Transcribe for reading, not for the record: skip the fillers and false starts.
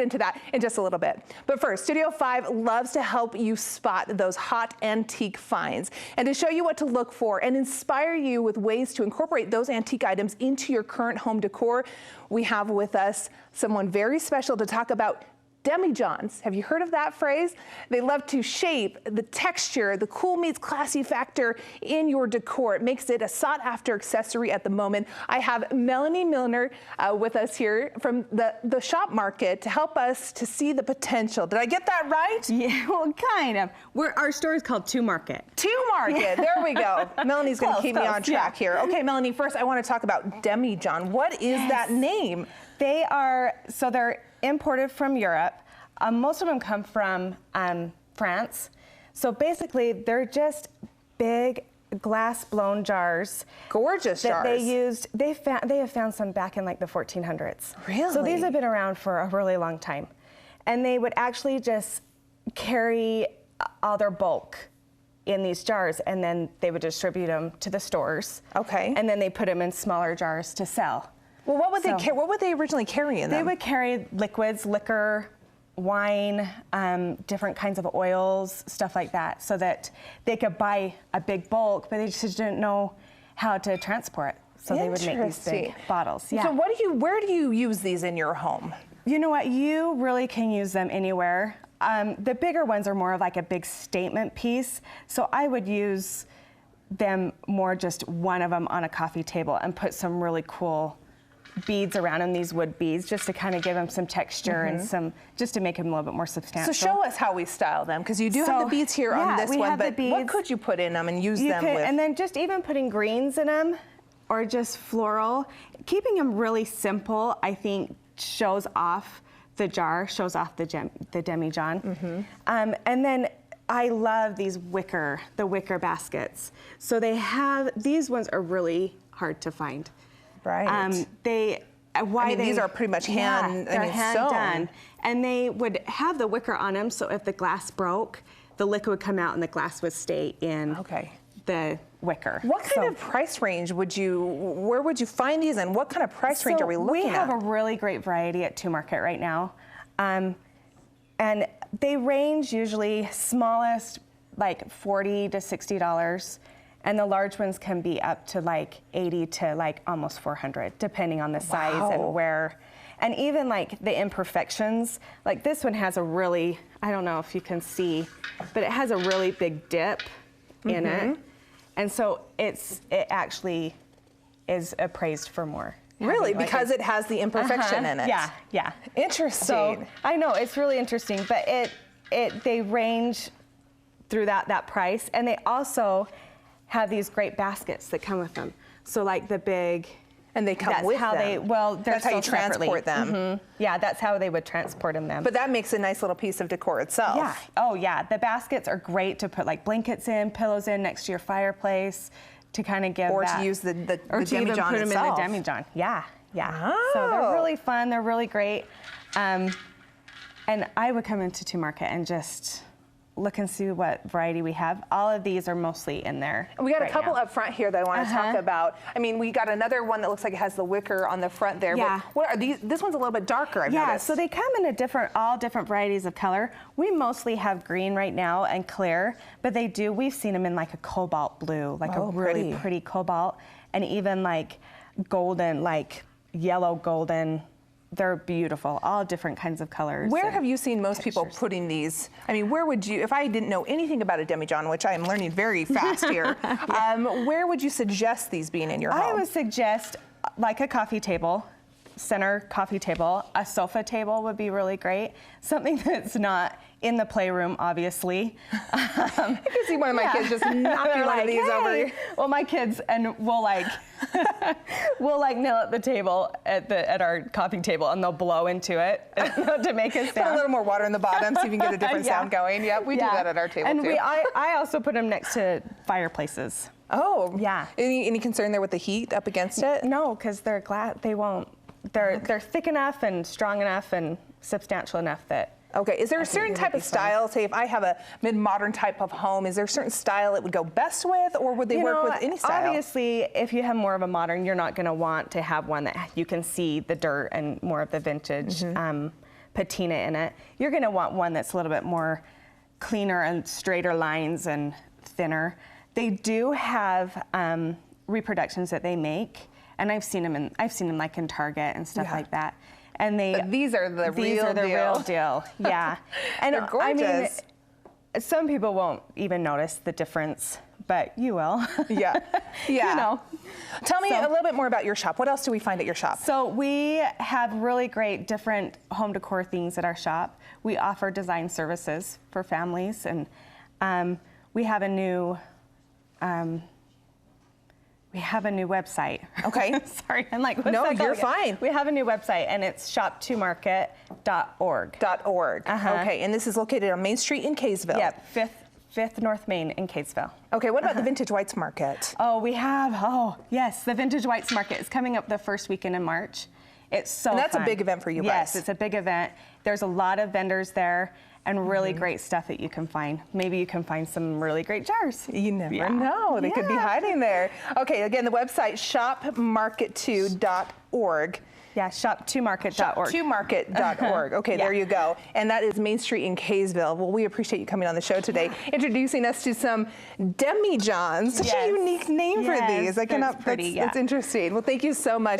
get into that in just a little bit. But first, Studio 5 loves to help you spot those hot antique finds and to show you what to look for and inspire you with ways to incorporate those antique items into your current home decor. We have with us someone very special to talk about demijohns. Have you heard of that phrase? They love to shape the texture, the cool meets classy factor in your decor. It makes it a sought after accessory at the moment. I have Melanie Miner with us here from the shop market to help us to see the potential. Did I get that right? Yeah, well, kind of. Our store is called To Market. To Market, there we go. Melanie's gonna keep me on track here. Okay, Melanie, first I wanna talk about demijohn. What is that name? They're imported from Europe. Most of them come from France. So basically, they're just big glass blown jars. Gorgeous that jars. They used. They have found some back in like the 1400s. Really? So these have been around for a really long time, and they would actually just carry all their bulk in these jars, and then they would distribute them to the stores. Okay. And then they put them in smaller jars to sell. Well, what would they originally carry in them? They would carry liquids, liquor, wine, different kinds of oils, stuff like that, so that they could buy a big bulk, but they just didn't know how to transport. So they would make these big bottles. Yeah. So where do you use these in your home? You know what? You really can use them anywhere. The bigger ones are more of like a big statement piece. So I would use them more just one of them on a coffee table and put some really cool beads around them, these wood beads, just to kind of give them some texture and just to make them a little bit more substantial. So show us how we style them, because you do have the beads here on this one, but what could you put in them and use them with? And then just even putting greens in them, or just floral. Keeping them really simple, I think, shows off the jar, shows off the demijohn. And then I love these wicker baskets. So these ones are really hard to find. Right. These are pretty much hand done. And they would have the wicker on them, so if the glass broke, the liquid would come out and the glass would stay in the wicker. What kind of price range where would you find these, and what kind of price range are we looking at? We have a really great variety at To Market right now. And they range usually smallest like $40 to $60. And the large ones can be up to like 80 to like almost 400, depending on the size and where. And even like the imperfections, like this one has a really, I don't know if you can see, but it has a really big dip in it. And so it actually is appraised for more. Really? Because it has the imperfection in it? Yeah, yeah. Interesting. So, I know, it's really interesting, but they range through that price. And they also have these great baskets that come with them. So like the big, and they come with them. That's how you transport them. Yeah, that's how they would transport them. But that makes a nice little piece of decor itself. Yeah. Oh yeah, the baskets are great to put like blankets in, pillows in next to your fireplace, to kind of give to use the or to demijohn even put them itself. in the demijohn. Yeah, yeah. Oh. So they're really fun. They're really great. And I would come into To Market and just look and see what variety we have. All of these are mostly in there. We got a couple up front here that I want to talk about. I mean, we got another one that looks like it has the wicker on the front there. Yeah. But what are these? This one's a little bit darker, I've noticed. So they come in all different varieties of color. We mostly have green right now and clear, but we've seen them in like a cobalt blue, like a really pretty cobalt, and even like golden, like yellow golden. They're beautiful, all different kinds of colors. Where have you seen most people putting these? I mean, where would you, if I didn't know anything about a demijohn, which I am learning very fast here, where would you suggest these being in your home? I would suggest like a coffee table, center coffee table. A sofa table would be really great. Something that's not in the playroom, obviously. I can see one of my kids just knocking one of these over. Well, my kids, and we'll like kneel at the table at our coffee table, and they'll blow into it to make a sound. Put a little more water in the bottom so you can get a different sound going. Yeah, we do that at our table and too. I also put them next to fireplaces. Oh, yeah. Any concern there with the heat up against it? No, because they're they won't. They're thick enough and strong enough and substantial enough that. Okay, is there a certain type of style, say if I have a mid-modern type of home, is there a certain style it would go best with, or would they work with any style? Obviously, if you have more of a modern, you're not gonna want to have one that you can see the dirt and more of the vintage. patina in it. You're gonna want one that's a little bit more cleaner and straighter lines and thinner. They do have reproductions that they make, and I've seen them like in Target and stuff like that. And But these are the real deal. Yeah. And they're gorgeous. I mean, some people won't even notice the difference, but you will. Yeah. Yeah. You know. Tell me a little bit more about your shop. What else do we find at your shop? So we have really great different home decor things at our shop. We offer design services for families, and we have a new website. Okay. Sorry, I'm like, what's no, that you're called? fine. We have a new website, and it's shop2market.org. .org. Okay, and this is located on Main Street in Kaysville. Yep, 5th North Main in Kaysville. Okay, what about the Vintage Whites Market? Oh, yes, the Vintage Whites Market is coming up the first weekend in March. It's so And that's fun. a big event for you guys. Yes, it's a big event. There's a lot of vendors there and really great stuff that you can find. Maybe you can find some really great jars. You never know. They could be hiding there. Okay, again, the website, shopmarket2.org. Yeah, shop2market.org. Shop2market.org. Okay, there you go. And that is Main Street in Kaysville. Well, we appreciate you coming on the show today, introducing us to some demijohns. Such a unique name for these. I cannot. Pretty, that's interesting. Well, thank you so much.